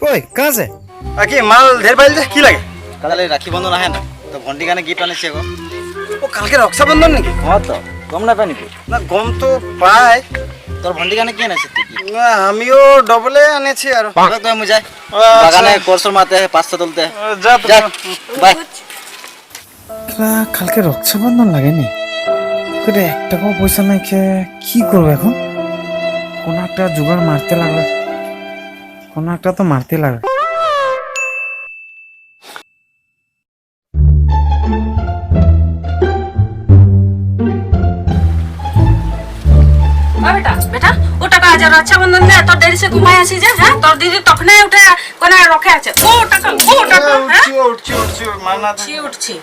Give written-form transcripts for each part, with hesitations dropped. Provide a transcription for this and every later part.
ओए कहाँ से? বাকি মাল ঢের পাইলে কি লাগে? কালে রাখি বন্ধন আহে না তো ভন্টি কানে গিফট আনিছি গো। ও কালকে রক্ষাবন্ধন নাকি? হ্যাঁ তো গম না পানি না গম তো পাই। তোর ভন্টি কানে কি আনিছিস তুই? না আমিও ডবলে আনেছি আর তো আমি যাই বাগানে কোরসর মাতে পাঁচটা তুলতে যা যা বাই। কালকে রক্ষাবন্ধন লাগেনি করে এক টাকাও পয়সা নাই খেয়ে কি করবো এখন? কোন একটা জোগাড় মারতে লাগবে, কোন একটা তো মারতে লাগবে। बेटा बेटा ओ टाका आज रक्षाबंधन में तो देरी से घुमाई आसी जा हां तोर दीदी तखने उठे कोना रखे আছে ও টাকা হ্যাঁ উঠছি মানা ছি উঠছি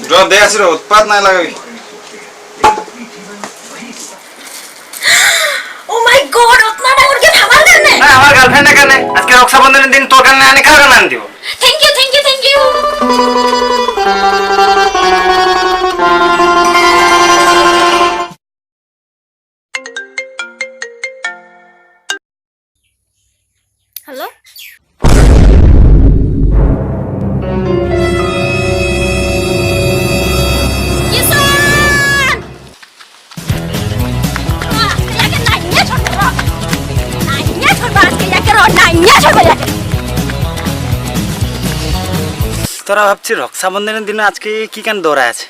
ড্রপ দে আসির উৎপাত না লাগাবি। ও মাই গড উতনা না উড়কে থামাল দেন না আমার গার্লফ্রেন্ড এখানে আজকে রক্ষাবন্ধনের দিন তোর কানে আনি কার কানে আনি দিব। Thank you thank you thank you hello তোরা ভাবছি রক্ষাবন্ধনের দিনে আজকে কি কেন দৌড়া আছে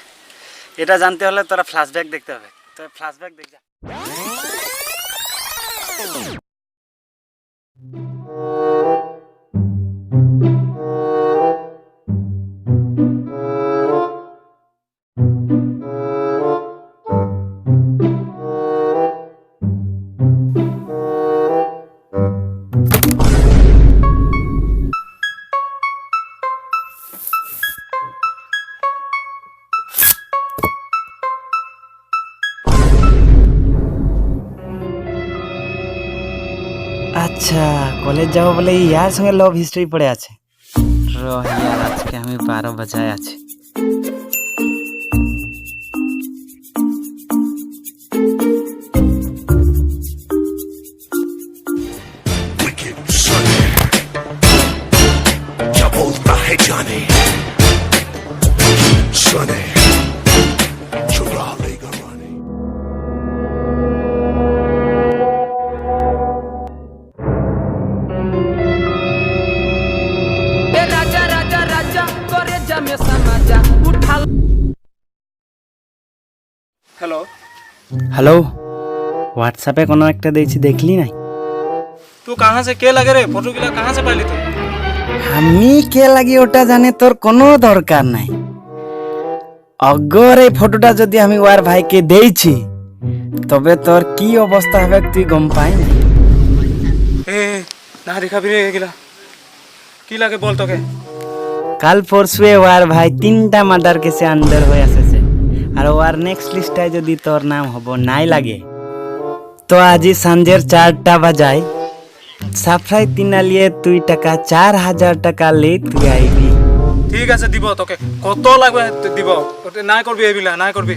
এটা জানতে হলে তোরা ফ্ল্যাশব্যাক দেখতে হবে। তো ফ্ল্যাশব্যাক দেখ যা। আচ্ছা কলেজ যাবো বলে ইয়ার সঙ্গে লভ হিস্ট্রি পড়ে আছে। ইয়ার আজকে আমি 12 বাজায় আছি। হ্যালো হ্যালো হোয়াটসঅ্যাপে কোনো একটা দিয়েছি দেখলি নাই? तू कहां से के लगे रे फोटो गिला कहां से पाइली तू? আমি কে লাগি ওটা জানে তোর কোনো দরকার নাই। অগর এই ফটোটা যদি আমি ওর ভাইকে দেইছি তবে তোর কি অবস্থা হবে তুই গম পাই না। ए ना दिखाबी रे गिला কি লাগে বল তোকে। কাল পরশুয়ে ওর ভাই 3টা মার্ডার কেসে আন্ডার হয়ে আসেছে আর ওর নেক্সট লিস্টে যদি তোর নাম হব নাই লাগে তো আজি সঞ্জের 4টা বাজায় সাফরাই তিনালিয়ে তুই টাকা 4000 টাকা লে তুই আইবি। ঠিক আছে দিব তোকে কত লাগবে দিব ওতে না করবি এবিলা না করবি।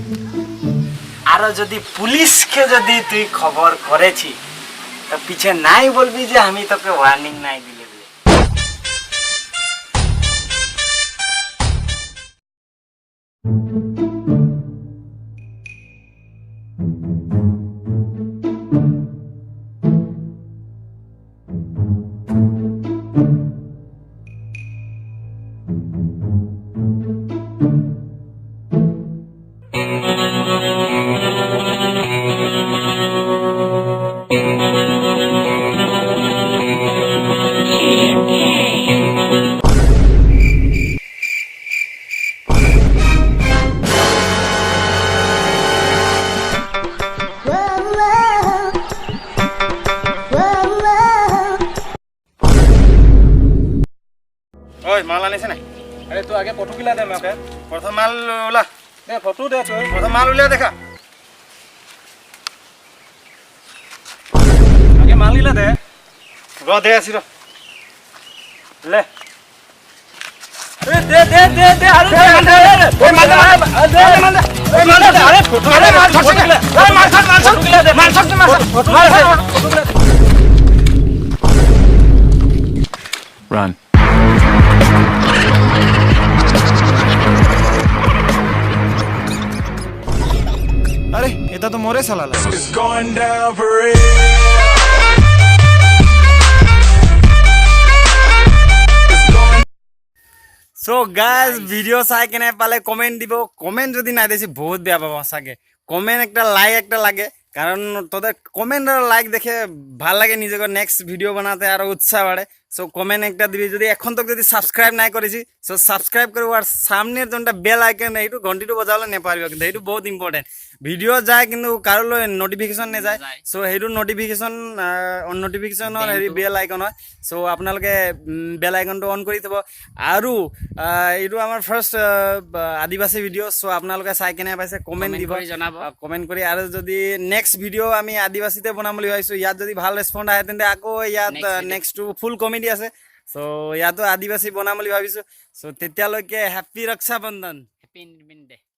আর যদি পুলিশকে যদি তুই খবর করেছি তো পিছে নাই বলবি যে আমি তোকে ওয়ার্নিং নাই দিলে। ঐ মাল আনিছে নাই আরে তুই আগে ফটো কিলা দে মাকে প্ৰথম মাল ওলা দে ফটো দে তুই প্ৰথম মাল উলিয়া দেখা আগে মাল গিলা দে দে আছি ৰ লে দে দে দে দে আৰু দে ওই মাল দে মাল দে ওই মাল দে আরে ফটো আরে মাল ফটো কিলা ওই মাল ফটো কিলা দে মাল ফটো কিলা Run. আরে এটা তো মরে চালালা It's going down for real. So guys video চাই কেনে পালে কমেন্ট দিব কমেন্ট যদি নাই দিছি বহুত বেয়া পাব সঁচাকে কমেন্ট একটা লাগে কারণ তোদের কমেন্ট আর লাইক দেখে ভাল লাগে নিজেকে নেক্সট ভিডিও বানাতে আরো উৎসাহ বাড়ে সো কমেন্ট একটা দিবি যদি এখন তো যদি সাবস্ক্রাইব নাই করেছি সো সাবস্ক্রাইব করবো আর সামনের যোনটা বেল আইকন এইটু ঘন্টিটো বজাবলে নেপারিব কিন্তু এইটু বহুত ইম্পর্টেন্ট ভিডিও যায় কিন্তু কারোলৈ নোটিফিকেশন নেযায় সো সেইটো নোটিফিকেশনৰ হেৰি বেল আইকন হয় সো আপোনালোকে বেল আইকনটো অন কৰি থব আৰু এইটো আমাৰ ফাৰ্ষ্ট আদিবাসী ভিডিঅ' সো আপোনালোকে চাই কেনে পাইছে কমেন্ট দিব কমেন্ট কৰি আৰু যদি নেক্সট ভিডিঅ' আমি আদিবাসীতে বনাম বুলি ভাবিছো ইয়াত যদি ভাল ৰেছপন্ড আহে তেন্তে আকৌ ইয়াত নেক্সট ফুল কমেডি আছে সো ইয়াতো আদিবাসী বনাম বুলি ভাবিছো সো তেতিয়ালৈকে happy Rakshabandhan happy independence day